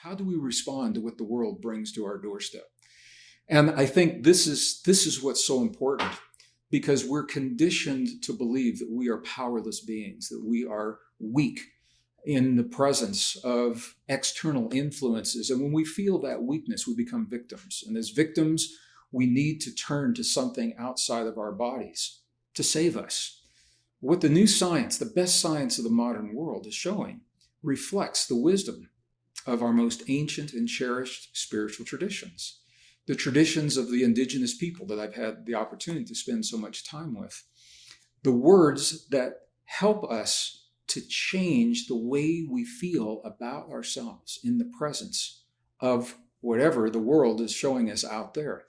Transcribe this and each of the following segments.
How do we respond to what the world brings to our doorstep? And I think this is what's so important, because we're conditioned to believe that we are powerless beings, that we are weak in the presence of external influences. And when we feel that weakness, we become victims. And as victims, we need to turn to something outside of our bodies to save us. What the new science, the best science of the modern world, is showing reflects the wisdom of our most ancient and cherished spiritual traditions, the traditions of the indigenous people that I've had the opportunity to spend so much time with, the words that help us to change the way we feel about ourselves in the presence of whatever the world is showing us out there.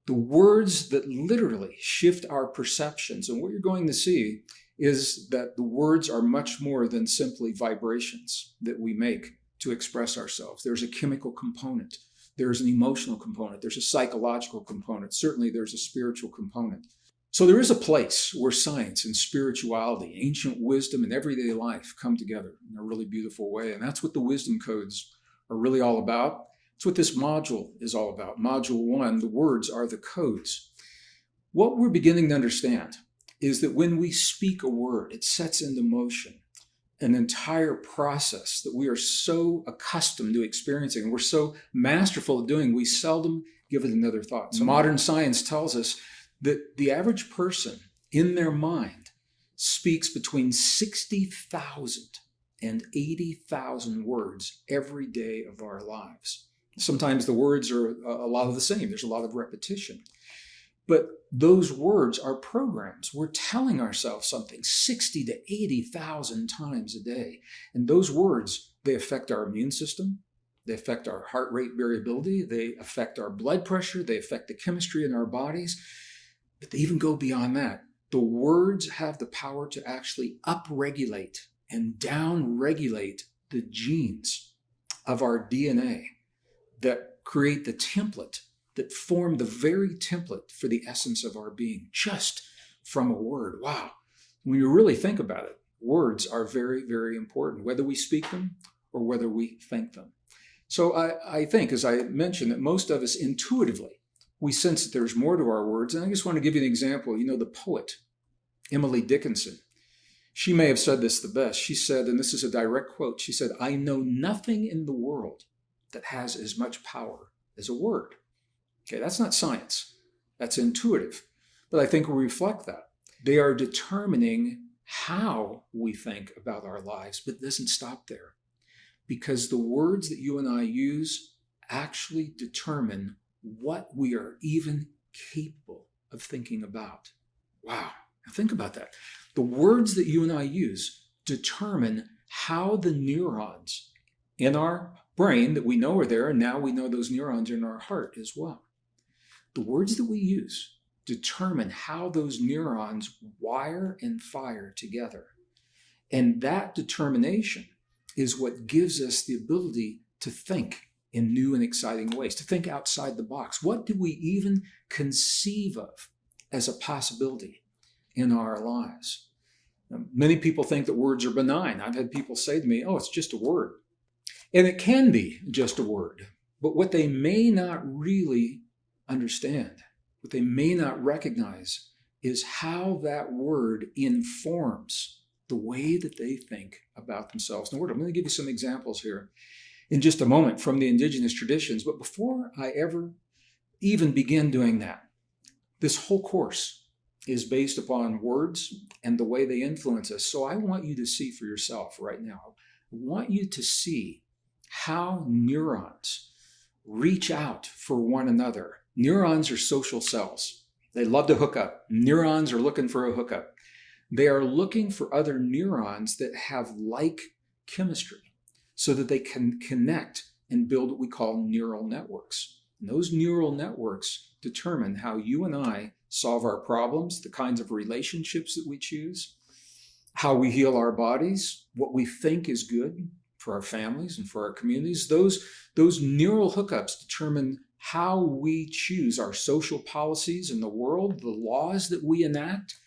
The words that literally shift our perceptions. And what you're going to see is that the words are much more than simply vibrations that we make to express ourselves. There's a chemical component. There's an emotional component. There's a psychological component. Certainly there's a spiritual component. So there is a place where science and spirituality, ancient wisdom, and everyday life come together in a really beautiful way. And that's what the wisdom codes are really all about. It's what this module is all about. Module 1, the words are the codes. What we're beginning to understand is that when we speak a word, it sets into motion an entire process that we are so accustomed to experiencing, and we're so masterful at doing, we seldom give it another thought. So modern science tells us that the average person in their mind speaks between 60,000 and 80,000 words every day of our lives. Sometimes the words are a lot of the same. There's a lot of repetition. But those words are programs. We're telling ourselves something 60 to 80,000 times a day. And those words, they affect our immune system. They affect our heart rate variability. They affect our blood pressure. They affect the chemistry in our bodies. But they even go beyond that. The words have the power to actually upregulate and downregulate the genes of our DNA that create the template, that form the very template for the essence of our being, just from a word. Wow. When you really think about it, words are very, very important, whether we speak them or whether we think them. So I think, as I mentioned, that most of us intuitively, we sense that there's more to our words. And I just want to give you an example. You know, the poet, Emily Dickinson, she may have said this the best. She said, and this is a direct quote, she said, "I know nothing in the world that has as much power as a word." Okay, that's not science. That's intuitive. But I think we reflect that. They are determining how we think about our lives, but it doesn't stop there. Because the words that you and I use actually determine what we are even capable of thinking about. Wow, now think about that. The words that you and I use determine how the neurons in our brain that we know are there, and now we know those neurons are in our heart as well. The words that we use determine how those neurons wire and fire together. And that determination is what gives us the ability to think in new and exciting ways, to think outside the box. What do we even conceive of as a possibility in our lives? Now, many people think that words are benign. I've had people say to me, "Oh, it's just a word." And it can be just a word. But what they may not really understand, what they may not recognize, is how that word informs the way that they think about themselves. Now, I'm going to give you some examples here in just a moment from the indigenous traditions. But before I ever even begin doing that, this whole course is based upon words and the way they influence us. So I want you to see for yourself right now. I want you to see how neurons reach out for one another. Neurons are social cells. They love to hook up. Neurons are looking for a hookup. They are looking for other neurons that have like chemistry so that they can connect and build what we call neural networks. And those neural networks determine how you and I solve our problems, the kinds of relationships that we choose, how we heal our bodies, what we think is good for our families and for our communities. Those neural hookups determine how we choose our social policies in the world, the laws that we enact.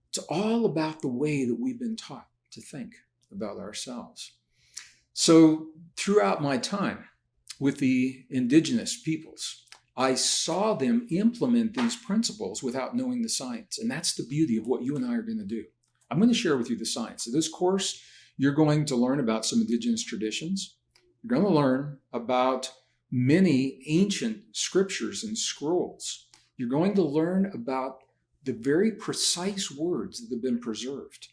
It's all about the way that we've been taught to think about ourselves. So throughout my time with the indigenous peoples. I saw them implement these principles without knowing the science. And that's the beauty of what you and I are going to do. I'm going to share with you the science. So this course, you're going to learn about some indigenous traditions. You're going to learn about many ancient scriptures and scrolls. You're going to learn about the very precise words that have been preserved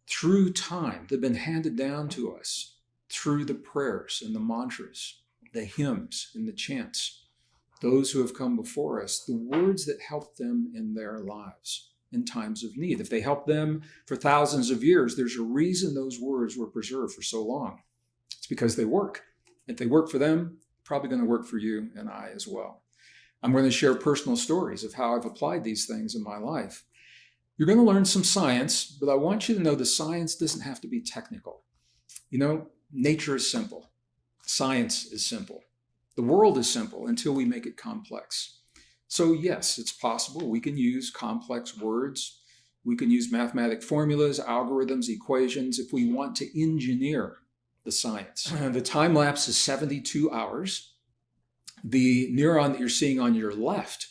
through time, that have been handed down to us through the prayers and the mantras, the hymns and the chants, those who have come before us, the words that helped them in their lives in times of need. If they helped them for thousands of years, there's a reason those words were preserved for so long. It's because they work. If they work for them, probably going to work for you and I as well. I'm going to share personal stories of how I've applied these things in my life. You're going to learn some science, but I want you to know the science doesn't have to be technical. You know, nature is simple. Science is simple. The world is simple until we make it complex. So yes, it's possible. We can use complex words. We can use mathematic formulas, algorithms, equations if we want to engineer the science. The time lapse is 72 hours. The neuron that you're seeing on your left,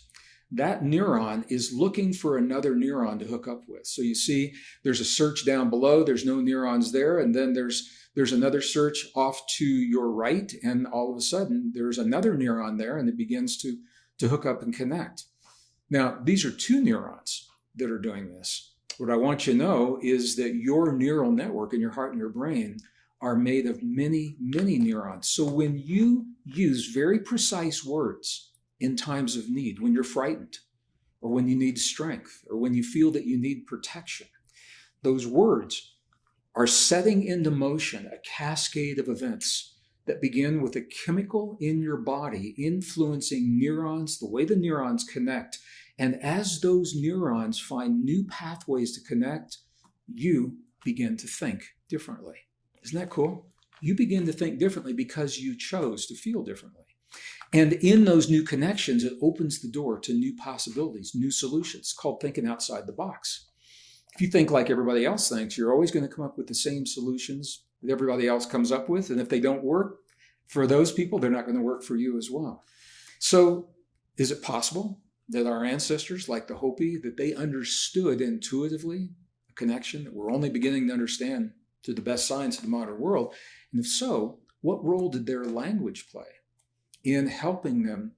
that neuron is looking for another neuron to hook up with. So you see there's a search down below, there's no neurons there, and then there's another search off to your right, and all of a sudden there's another neuron there, and it begins to hook up and connect. Now, these are two neurons that are doing this. What I want you to know is that your neural network in your heart and your brain are made of many, many neurons. So when you use very precise words in times of need, when you're frightened, or when you need strength, or when you feel that you need protection, those words are setting into motion a cascade of events that begin with a chemical in your body influencing neurons, the way the neurons connect. And as those neurons find new pathways to connect, you begin to think differently. Isn't that cool? You begin to think differently because you chose to feel differently. And in those new connections, it opens the door to new possibilities, new solutions. It's called thinking outside the box. If you think like everybody else thinks, you're always going to come up with the same solutions that everybody else comes up with. And if they don't work for those people, they're not going to work for you as well. So is it possible that our ancestors, like the Hopi, that they understood intuitively a connection that we're only beginning to understand to the best science of the modern world? And if so, what role did their language play in helping them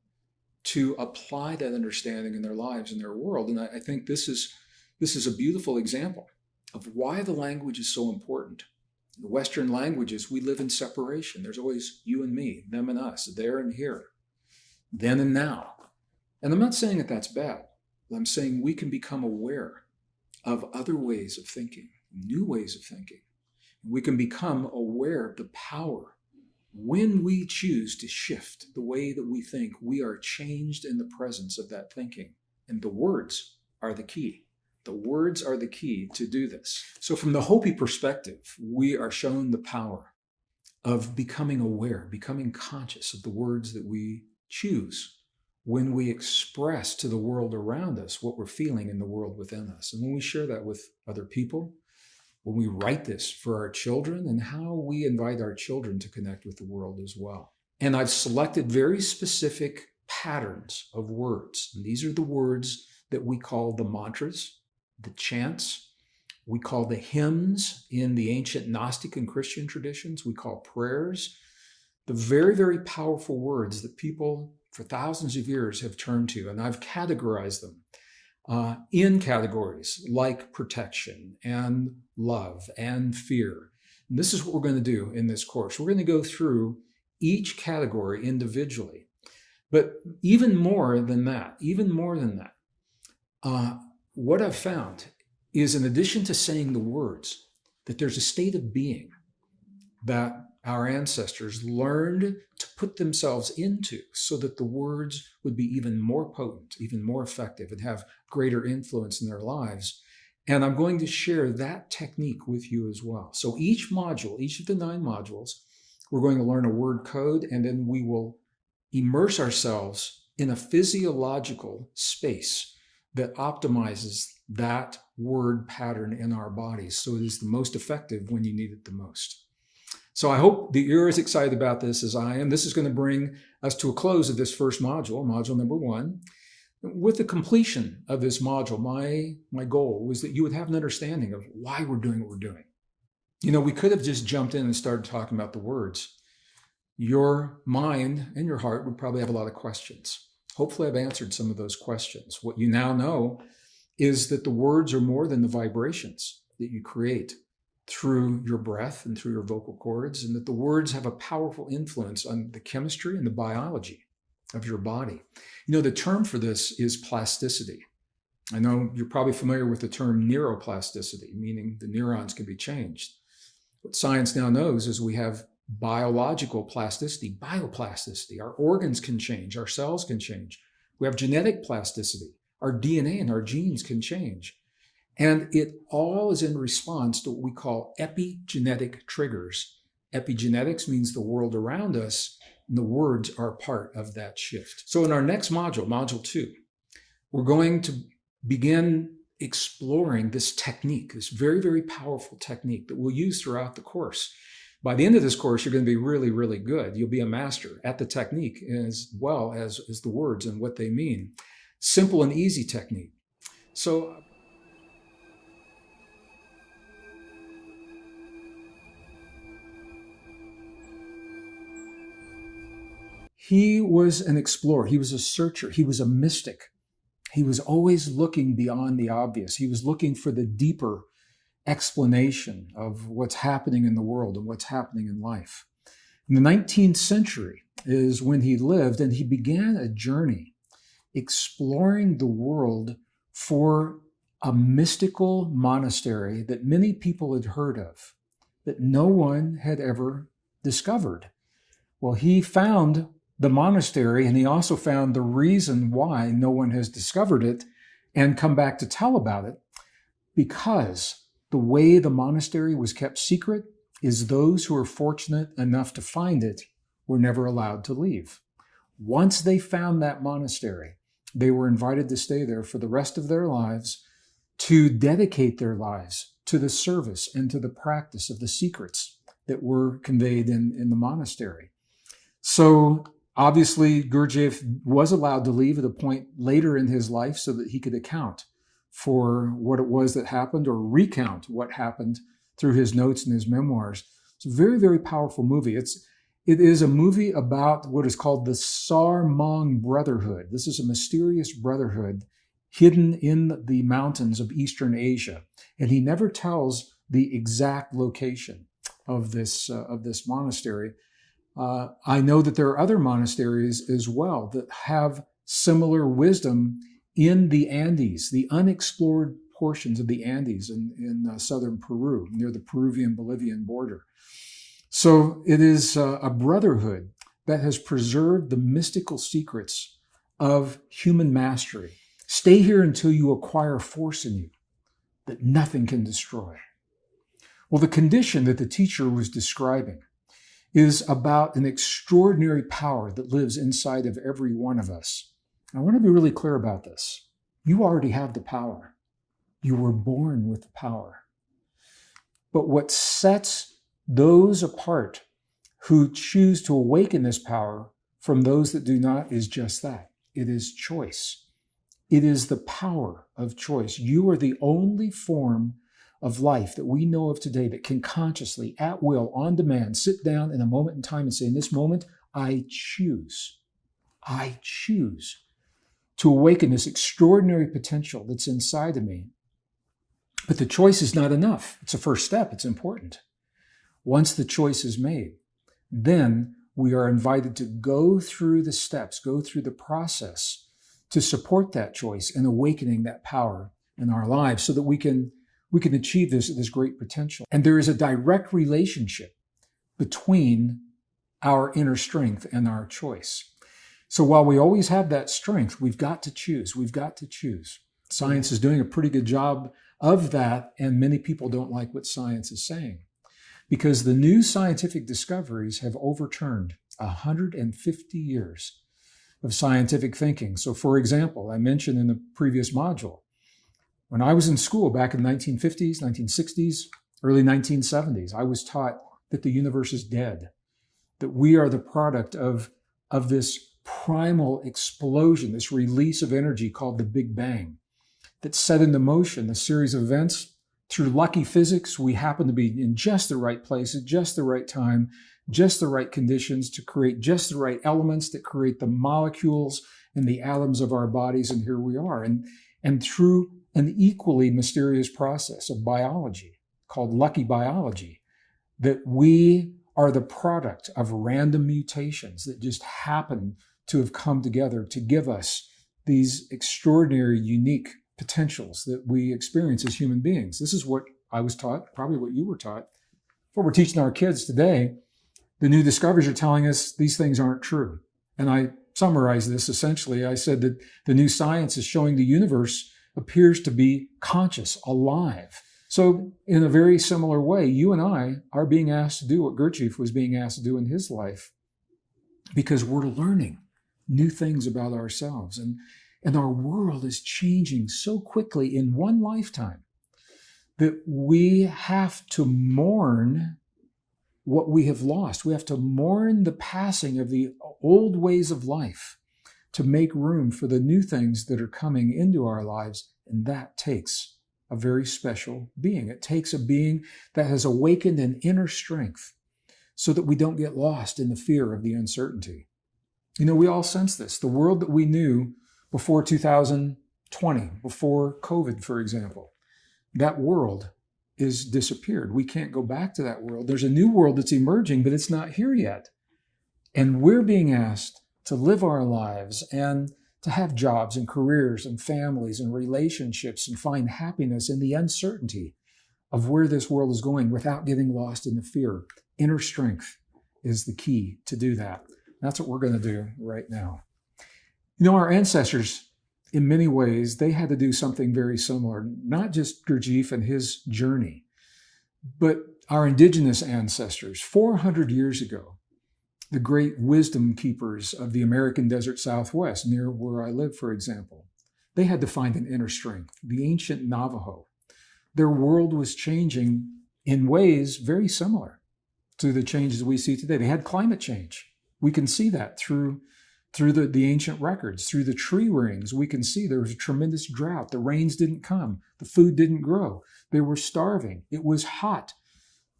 to apply that understanding in their lives and their world? And I think this is a beautiful example of why the language is so important. In the Western languages, we live in separation. There's always you and me, them and us, there and here, then and now. And I'm not saying that that's bad. I'm saying we can become aware of other ways of thinking, new ways of thinking. We can become aware of the power. When we choose to shift the way that we think, we are changed in the presence of that thinking. And the words are the key. The words are the key to do this. So from the Hopi perspective, we are shown the power of becoming aware, becoming conscious of the words that we choose when we express to the world around us what we're feeling in the world within us. And when we share that with other people, when we write this for our children, and how we invite our children to connect with the world as well. And I've selected very specific patterns of words. And these are the words that we call the mantras, the chants. We call the hymns in the ancient Gnostic and Christian traditions. We call prayers. The very, very powerful words that people for thousands of years have turned to. And I've categorized them in categories like protection and love and fear. And this is what we're going to do in this course. We're going to go through each category individually. But even more than that, what I've found is, in addition to saying the words, that there's a state of being that our ancestors learned to put themselves into so that the words would be even more potent, even more effective, and have greater influence in their lives. And I'm going to share that technique with you as well. So each module, each of the 9 modules, we're going to learn a word code, and then we will immerse ourselves in a physiological space that optimizes that word pattern in our bodies so it is the most effective when you need it the most. So I hope that you're as excited about this as I am. This is going to bring us to a close of this first module, module number 1. With the completion of this module, my goal was that you would have an understanding of why we're doing what we're doing. We could have just jumped in and started talking about the words. Your mind and your heart would probably have a lot of questions. Hopefully I've answered some of those questions. What you now know is that the words are more than the vibrations that you create through your breath and through your vocal cords, and that the words have a powerful influence on the chemistry and the biology of your body. The term for this is plasticity. I know you're probably familiar with the term neuroplasticity, meaning the neurons can be changed. What science now knows is we have biological plasticity, bioplasticity. Our organs can change, our cells can change. We have genetic plasticity. Our DNA and our genes can change. And it all is in response to what we call epigenetic triggers. Epigenetics means the world around us, and the words are part of that shift. So in our next module, module 2, we're going to begin exploring this technique, this very, very powerful technique that we'll use throughout the course. By the end of this course, you're going to be really, really good. You'll be a master at the technique as well as the words and what they mean. Simple and easy technique. So he was an explorer. He was a searcher. He was a mystic. He was always looking beyond the obvious. He was looking for the deeper explanation of what's happening in the world and what's happening in life. In the 19th century is when he lived, and he began a journey exploring the world for a mystical monastery that many people had heard of, that no one had ever discovered. Well, he found the monastery, and he also found the reason why no one has discovered it and come back to tell about it, because the way the monastery was kept secret is those who were fortunate enough to find it were never allowed to leave. Once they found that monastery, they were invited to stay there for the rest of their lives, to dedicate their lives to the service and to the practice of the secrets that were conveyed in the monastery. So obviously, Gurdjieff was allowed to leave at a point later in his life so that he could account for what it was that happened, or recount what happened through his notes and his memoirs. It's a very, very powerful movie. It is a movie about what is called the Sarmang Brotherhood. This is a mysterious brotherhood hidden in the mountains of Eastern Asia. And he never tells the exact location of this monastery. I know that there are other monasteries as well that have similar wisdom in the Andes, the unexplored portions of the Andes in southern Peru, near the Peruvian-Bolivian border. So it is a brotherhood that has preserved the mystical secrets of human mastery. Stay here until you acquire force in you that nothing can destroy. Well, the condition that the teacher was describing is about an extraordinary power that lives inside of every one of us. I want to be really clear about this. You already have the power. You were born with the power. But what sets those apart who choose to awaken this power from those that do not is just that. It is choice. It is the power of choice. You are the only form of life that we know of today that can consciously, at will, on demand, sit down in a moment in time and say, in this moment, I choose to awaken this extraordinary potential that's inside of me. But the choice is not enough. It's a first step. It's important. Once the choice is made, then we are invited to go through the steps, go through the process to support that choice and awakening that power in our lives so that we can achieve this great potential. And there is a direct relationship between our inner strength and our choice. So while we always have that strength, we've got to choose. We've got to choose. Science is doing a pretty good job of that, and many people don't like what science is saying, because the new scientific discoveries have overturned 150 years of scientific thinking. So for example, I mentioned in the previous module, when I was in school back in the 1950s, 1960s, early 1970s, I was taught that the universe is dead, that we are the product of this primal explosion, this release of energy called the Big Bang, that set into motion a series of events. Through lucky physics, we happen to be in just the right place at just the right time, just the right conditions to create just the right elements that create the molecules and the atoms of our bodies, and here we are. And through an equally mysterious process of biology called lucky biology, that we are the product of random mutations that just happen to have come together to give us these extraordinary, unique potentials that we experience as human beings. This is what I was taught, probably what you were taught. What we're teaching our kids today, the new discoveries are telling us these things aren't true. And I summarized this essentially. I said that the new science is showing the universe appears to be conscious, alive. So in a very similar way, you and I are being asked to do what Gurdjieff was being asked to do in his life, because we're learning new things about ourselves. And our world is changing so quickly in one lifetime that we have to mourn what we have lost. We have to mourn the passing of the old ways of life to make room for the new things that are coming into our lives. And that takes a very special being. It takes a being that has awakened an inner strength so that we don't get lost in the fear of the uncertainty. You know, we all sense this. The world that we knew before 2020, before COVID, for example, that world is disappeared. We can't go back to that world. There's a new world that's emerging, but it's not here yet. And we're being asked to live our lives and to have jobs and careers and families and relationships and find happiness in the uncertainty of where this world is going without getting lost in the fear. Inner strength is the key to do that. That's what we're going to do right now. You know, our ancestors, in many ways, they had to do something very similar, not just Gurdjieff and his journey, but our indigenous ancestors. 400 years ago, the great wisdom keepers of the American desert Southwest, near where I live, for example, they had to find an inner strength. The ancient Navajo, their world was changing in ways very similar to the changes we see today. They had climate change. We can see that through the ancient records, through the tree rings. We can see there was a tremendous drought. The rains didn't come. The food didn't grow. They were starving. It was hot.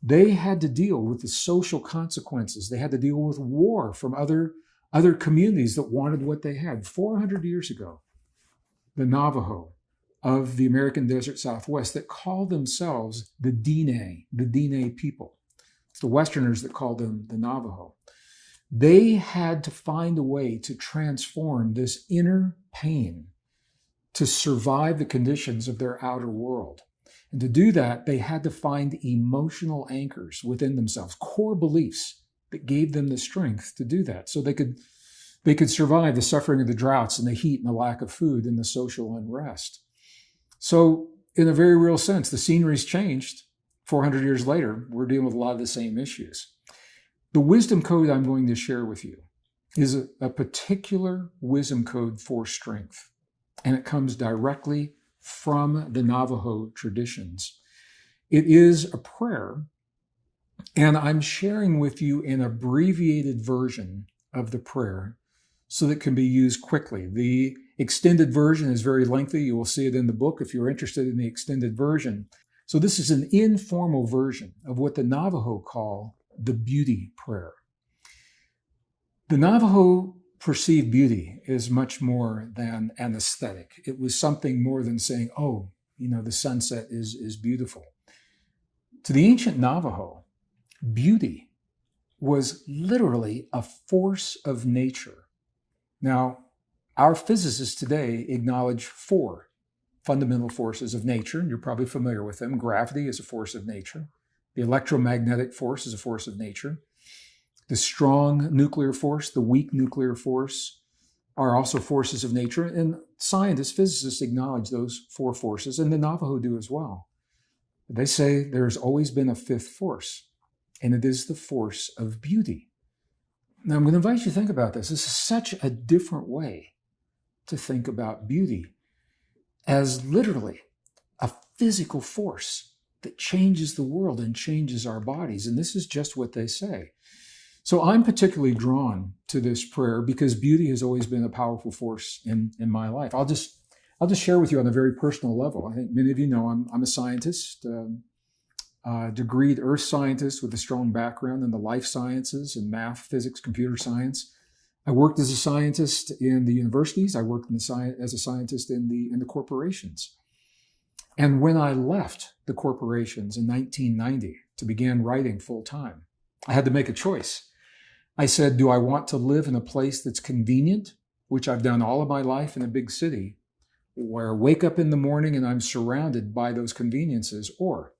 They had to deal with the social consequences. They had to deal with war from other communities that wanted what they had. 400 years ago, the Navajo of the American desert Southwest that called themselves the Diné people. It's the Westerners that called them the Navajo. They had to find a way to transform this inner pain to survive the conditions of their outer world. And to do that, they had to find emotional anchors within themselves, core beliefs that gave them the strength to do that. So they could survive the suffering of the droughts and the heat and the lack of food and the social unrest. So in a very real sense, the scenery's changed. 400 years later, we're dealing with a lot of the same issues. The wisdom code I'm going to share with you is a particular wisdom code for strength, and it comes directly from the Navajo traditions. It is a prayer, and I'm sharing with you an abbreviated version of the prayer so that it can be used quickly. The extended version is very lengthy. You will see it in the book if you're interested in the extended version. So this is an informal version of what the Navajo call the beauty prayer. The Navajo perceived beauty as much more than an aesthetic. It was something more than saying, oh, you know, the sunset is beautiful. To the ancient Navajo, beauty was literally a force of nature. Now, our physicists today acknowledge 4 fundamental forces of nature. You're probably familiar with them. Gravity is a force of nature. The electromagnetic force is a force of nature. The strong nuclear force, the weak nuclear force are also forces of nature. And scientists, physicists acknowledge those 4 forces, and the Navajo do as well. They say there's always been a 5th force, and it is the force of beauty. Now, I'm going to invite you to think about this. This is such a different way to think about beauty as literally a physical force that changes the world and changes our bodies. And this is just what they say. So I'm particularly drawn to this prayer because beauty has always been a powerful force in my life. I'll just share with you on a very personal level. I think many of you know I'm a scientist, degreed earth scientist with a strong background in the life sciences and math, physics, computer science. I worked as a scientist in the universities. I worked as a scientist in the corporations. And when I left the corporations in 1990 to begin writing full time, I had to make a choice. I said, do I want to live in a place that's convenient, which I've done all of my life in a big city, where I wake up in the morning and I'm surrounded by those conveniences, or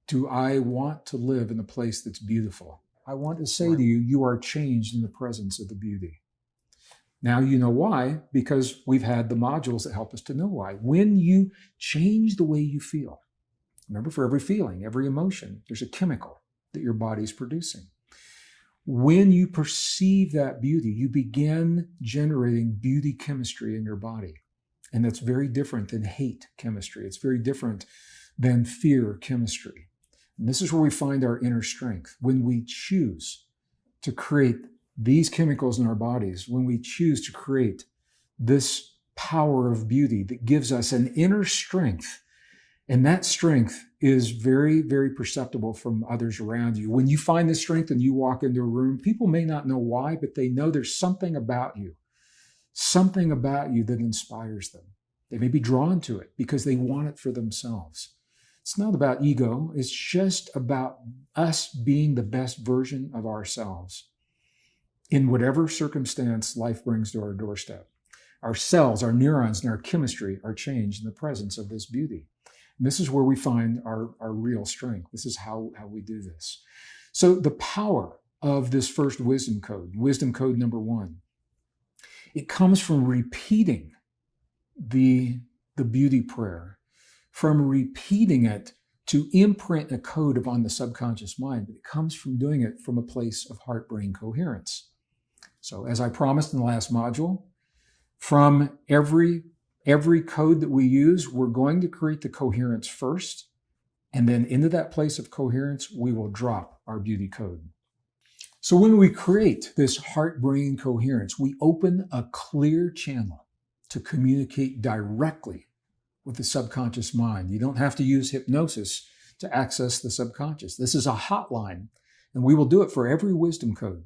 do I want to live in a place that's beautiful? I want to say to you, you are changed in the presence of the beauty. Now you know why, because we've had the modules that help us to know why. When you change the way you feel, remember, for every feeling, every emotion, there's a chemical that your body's producing. When you perceive that beauty, you begin generating beauty chemistry in your body. And that's very different than hate chemistry. It's very different than fear chemistry. And this is where we find our inner strength. When we choose to create these chemicals in our bodies, when we choose to create this power of beauty that gives us an inner strength, and that strength is very, very perceptible from others around you. When you find this strength and you walk into a room, people may not know why, but they know there's something about you that inspires them. They may be drawn to it because they want it for themselves. It's not about ego. It's just about us being the best version of ourselves in whatever circumstance life brings to our doorstep. Our cells, our neurons, and our chemistry are changed in the presence of this beauty. And this is where we find our real strength. This is how we do this. So the power of this first wisdom code number 1, it comes from repeating the beauty prayer, from repeating it to imprint a code upon the subconscious mind, but it comes from doing it from a place of heart-brain coherence. So as I promised in the last module, from every code that we use, we're going to create the coherence first, and then into that place of coherence, we will drop our beauty code. So when we create this heart-brain coherence, we open a clear channel to communicate directly with the subconscious mind. You don't have to use hypnosis to access the subconscious. This is a hotline, and we will do it for every wisdom code.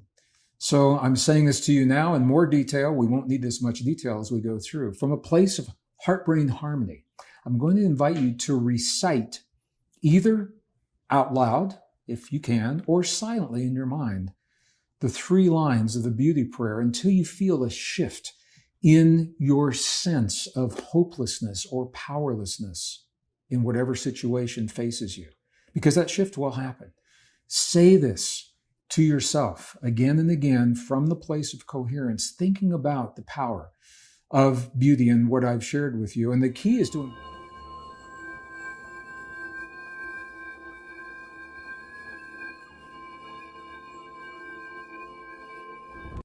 So I'm saying this to you now in more detail. We won't need this much detail as we go through. From a place of heart-brain harmony, I'm going to invite you to recite either out loud, if you can, or silently in your mind, the 3 lines of the beauty prayer until you feel a shift in your sense of hopelessness or powerlessness in whatever situation faces you, because that shift will happen. Say this to yourself again and again from the place of coherence, thinking about the power of beauty and what I've shared with you. And the key is to...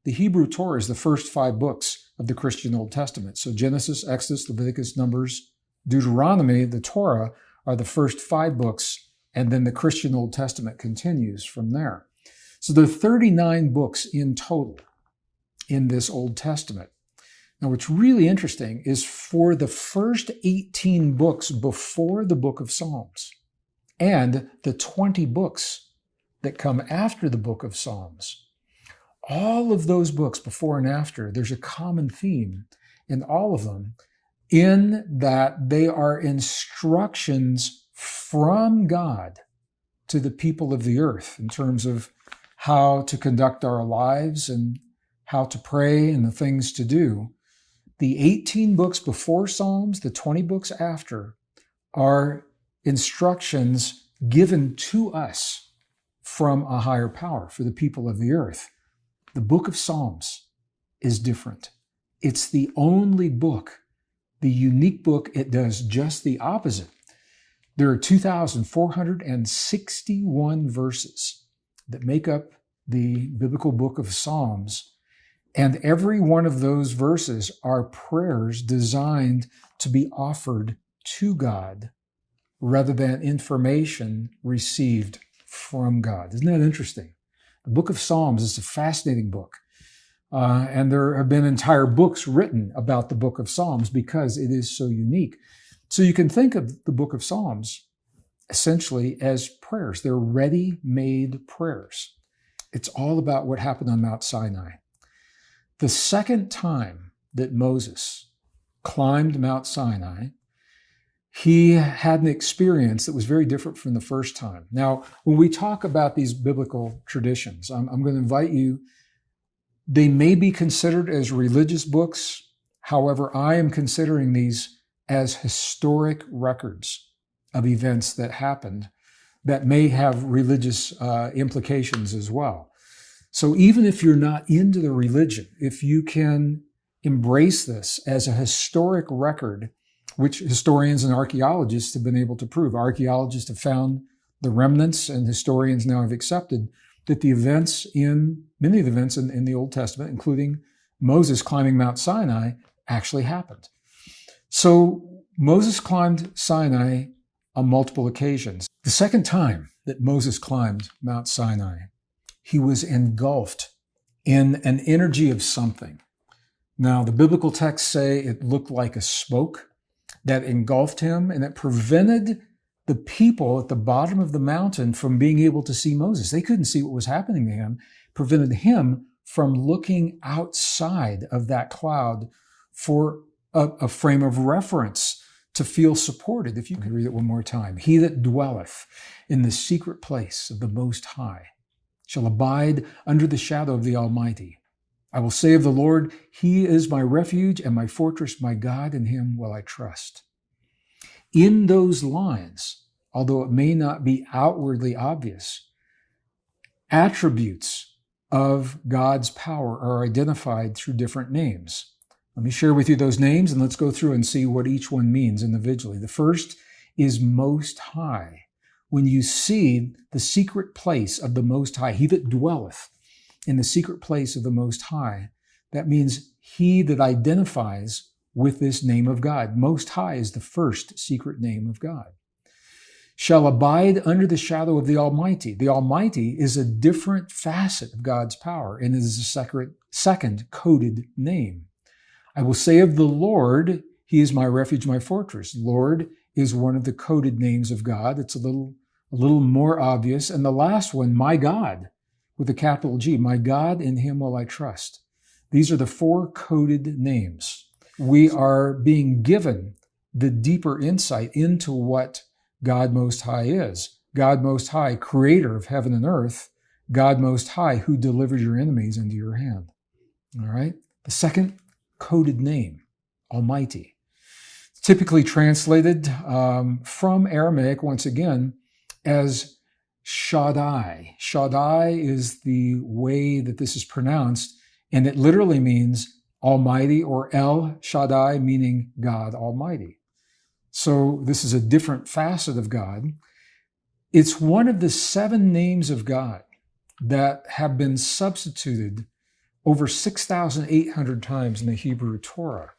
The Hebrew Torah is the first 5 books of the Christian Old Testament. So Genesis, Exodus, Leviticus, Numbers, Deuteronomy, the Torah are the first 5 books, and then the Christian Old Testament continues from there. So there are 39 books in total in this Old Testament. Now, what's really interesting is for the first 18 books before the book of Psalms and the 20 books that come after the book of Psalms, all of those books before and after, there's a common theme in all of them, in that they are instructions from God to the people of the earth in terms of how to conduct our lives and how to pray and the things to do. The 18 books before Psalms, the 20 books after, are instructions given to us from a higher power for the people of the earth. The book of Psalms is different. It's the only book, the unique book. It does just the opposite. There are 2,461 verses that make up the biblical book of Psalms. And every one of those verses are prayers designed to be offered to God rather than information received from God. Isn't that interesting? The book of Psalms is a fascinating book. And there have been entire books written about the book of Psalms because it is so unique. So you can think of the book of Psalms essentially as prayers. They're ready-made prayers. It's all about what happened on Mount Sinai. The second time that Moses climbed Mount Sinai, he had an experience that was very different from the first time. Now, when we talk about these biblical traditions, I'm going to invite you, they may be considered as religious books. However, I am considering these as historic records of events that happened that may have religious implications as well. So even if you're not into the religion, if you can embrace this as a historic record, which historians and archaeologists have been able to prove. Archaeologists have found the remnants, and historians now have accepted that the events many of the events in the Old Testament, including Moses climbing Mount Sinai, actually happened. So Moses climbed Sinai on multiple occasions. The second time that Moses climbed Mount Sinai, he was engulfed in an energy of something. Now, the biblical texts say it looked like a smoke that engulfed him, and it prevented the people at the bottom of the mountain from being able to see Moses. They couldn't see what was happening to him, prevented him from looking outside of that cloud for a frame of reference to feel supported. If you could read it one more time. He that dwelleth in the secret place of the Most High shall abide under the shadow of the Almighty. I will say of the Lord, He is my refuge and my fortress, my God, in Him will I trust. In those lines, although it may not be outwardly obvious, attributes of God's power are identified through different names. Let me share with you those names, and let's go through and see what each one means individually. The first is Most High. When you see the secret place of the Most High, He that dwelleth in the secret place of the Most High, that means He that identifies with this name of God. Most High is the first secret name of God. Shall abide under the shadow of the Almighty. The Almighty is a different facet of God's power, and it is a second coded name. I will say of the Lord, He is my refuge, my fortress. Lord is one of the coded names of God. It's a little more obvious. And the last one, my God, with a capital G, my God, in Him will I trust. These are the four coded names. We are being given the deeper insight into what God Most High is. God Most High, creator of heaven and earth. God Most High, who delivered your enemies into your hand. All right? The second coded name, Almighty. Typically translated from Aramaic, once again, as Shaddai. Shaddai is the way that this is pronounced, and it literally means Almighty, or El Shaddai, meaning God Almighty. So this is a different facet of God. It's one of the 7 names of God that have been substituted over 6,800 times in the Hebrew Torah.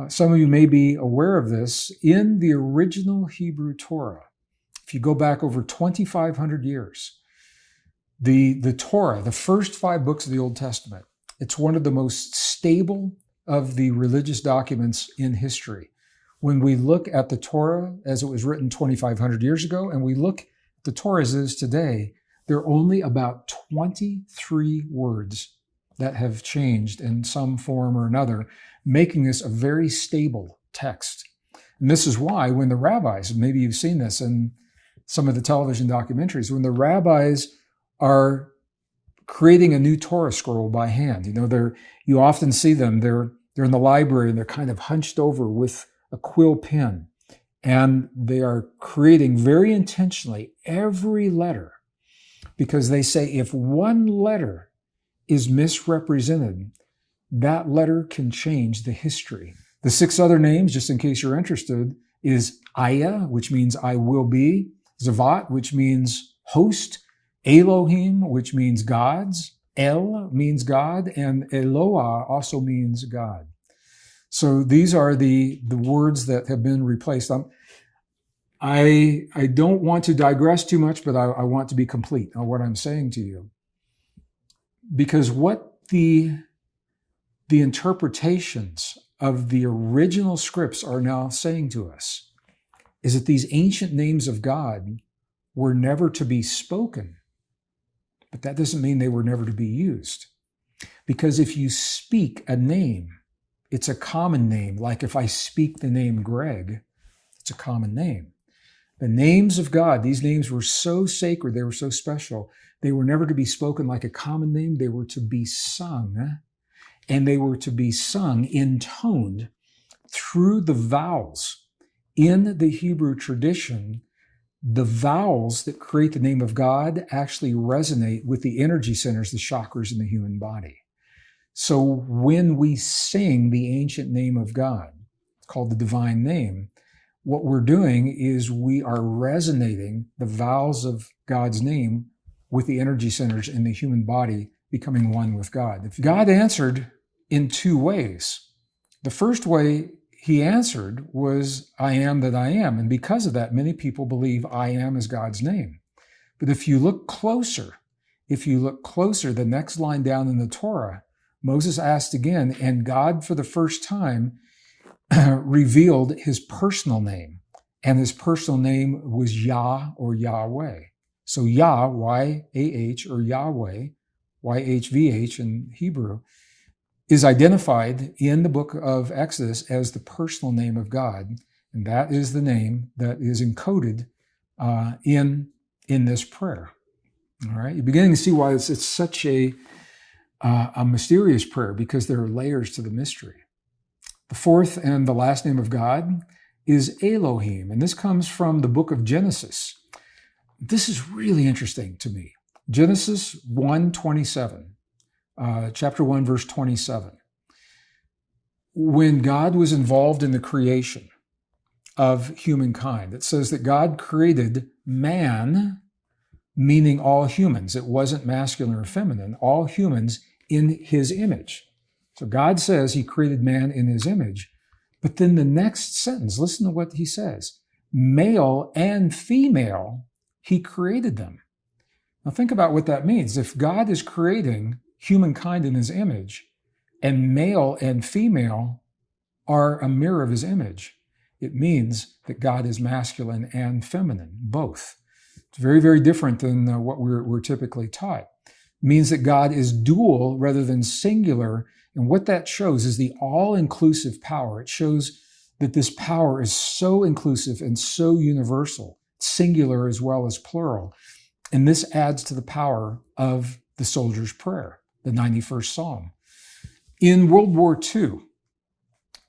Some of you may be aware of this. In the original Hebrew Torah, if you go back over 2,500 years, the Torah, the first 5 books of the Old Testament, it's one of the most stable of the religious documents in history. When we look at the Torah as it was written 2,500 years ago, and we look at the Torah as it is today, there are only about 23 words that have changed in some form or another, making this a very stable text. And this is why when the rabbis, maybe you've seen this in some of the television documentaries, when the rabbis are creating a new Torah scroll by hand, you often see them, they're in the library and they're kind of hunched over with a quill pen, and they are creating very intentionally every letter, because they say if one letter is misrepresented, that letter can change the history. The 6 other names, just in case you're interested, is Aya, which means I will be, Zavat, which means host, Elohim, which means gods, El means God, and Eloah also means God. So these are the words that have been replaced. I don't want to digress too much, but I want to be complete on what I'm saying to you. Because what the interpretations of the original scripts are now saying to us is that these ancient names of God were never to be spoken, but that doesn't mean they were never to be used. Because if you speak a name, it's a common name. Like if I speak the name Gregg, it's a common name. The names of God, these names were so sacred, they were so special, they were never to be spoken like a common name. They were to be sung, and they were to be sung intoned through the vowels. In the Hebrew tradition, the vowels that create the name of God actually resonate with the energy centers, the chakras in the human body. So when we sing the ancient name of God, called the divine name, what we're doing is we are resonating the vowels of God's name with the energy centers in the human body, becoming one with God. God answered in two ways. The first way he answered was, I am that I am. And because of that, many people believe I am is God's name. But if you look closer, the next line down in the Torah, Moses asked again, and God for the first time revealed his personal name. And his personal name was Yah or Yahweh. So Yah, Y-A-H, or Yahweh, Y-H-V-H in Hebrew, is identified in the book of Exodus as the personal name of God. And that is the name that is encoded in this prayer. All right, you're beginning to see why it's such a mysterious prayer, because there are layers to the mystery. The fourth and the last name of God is Elohim, and this comes from the book of Genesis. This is really interesting to me. Genesis 1:27, chapter 1, verse 27. When God was involved in the creation of humankind, it says that God created man, meaning all humans. It wasn't masculine or feminine, all humans in his image. So God says he created man in his image. But then the next sentence, listen to what he says. Male and female, he created them. Now think about what that means. If God is creating humankind in his image, and male and female are a mirror of his image, it means that God is masculine and feminine, both. It's very, very different than what we're typically taught. It means that God is dual rather than singular. And what that shows is the all-inclusive power. It shows that this power is so inclusive and so universal, singular as well as plural. And this adds to the power of the soldier's prayer, the 91st Psalm. In World War II,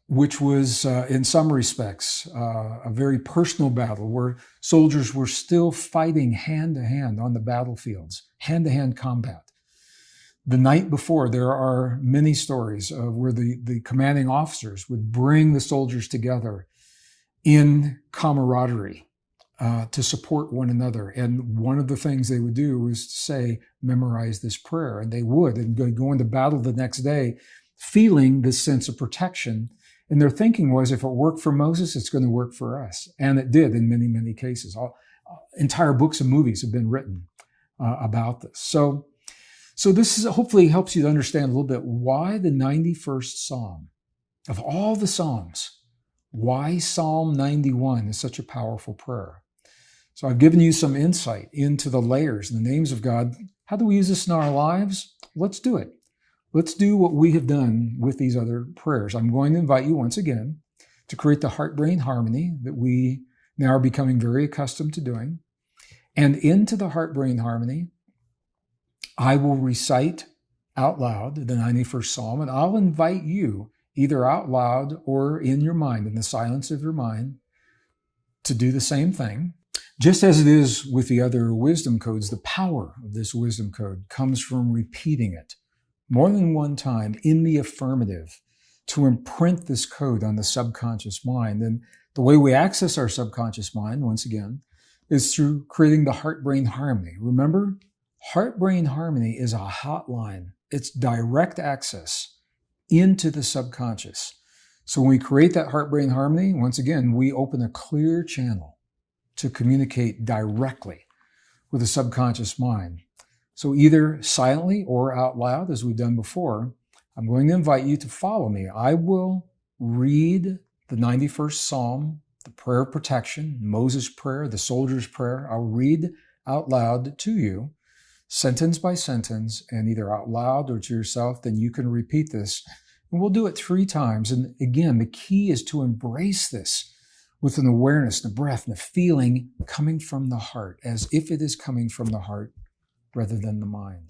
which was in some respects a very personal battle where soldiers were still fighting hand-to-hand on the battlefields, hand-to-hand combat. The night before, there are many stories of where the commanding officers would bring the soldiers together in camaraderie to support one another. And one of the things they would do was to say, memorize this prayer. And they would, and go into battle the next day, feeling this sense of protection. And their thinking was, if it worked for Moses, it's going to work for us. And it did in many, many cases. Entire books and movies have been written about this. So this hopefully helps you to understand a little bit why the 91st Psalm, of all the Psalms, why Psalm 91 is such a powerful prayer. So I've given you some insight into the layers and the names of God. How do we use this in our lives? Let's do it. Let's do what we have done with these other prayers. I'm going to invite you once again to create the heart-brain harmony that we now are becoming very accustomed to doing. And into the heart-brain harmony, I will recite out loud the 91st Psalm, and I'll invite you, either out loud or in your mind, in the silence of your mind, to do the same thing. Just as it is with the other wisdom codes, the power of this wisdom code comes from repeating it more than one time in the affirmative to imprint this code on the subconscious mind. And the way we access our subconscious mind, once again, is through creating the heart-brain harmony. Remember, heart-brain harmony is a hotline. It's direct access into the subconscious. So when we create that heart-brain harmony, once again, we open a clear channel to communicate directly with the subconscious mind. So either silently or out loud, as we've done before, I'm going to invite you to follow me. I will read the 91st Psalm, the prayer of protection, Moses' prayer, the soldier's prayer. I'll read out loud to you, sentence by sentence, and either out loud or to yourself, then you can repeat this. And we'll do it 3 times. And again, the key is to embrace this with an awareness, the breath, and the feeling coming from the heart, as if it is coming from the heart rather than the mind.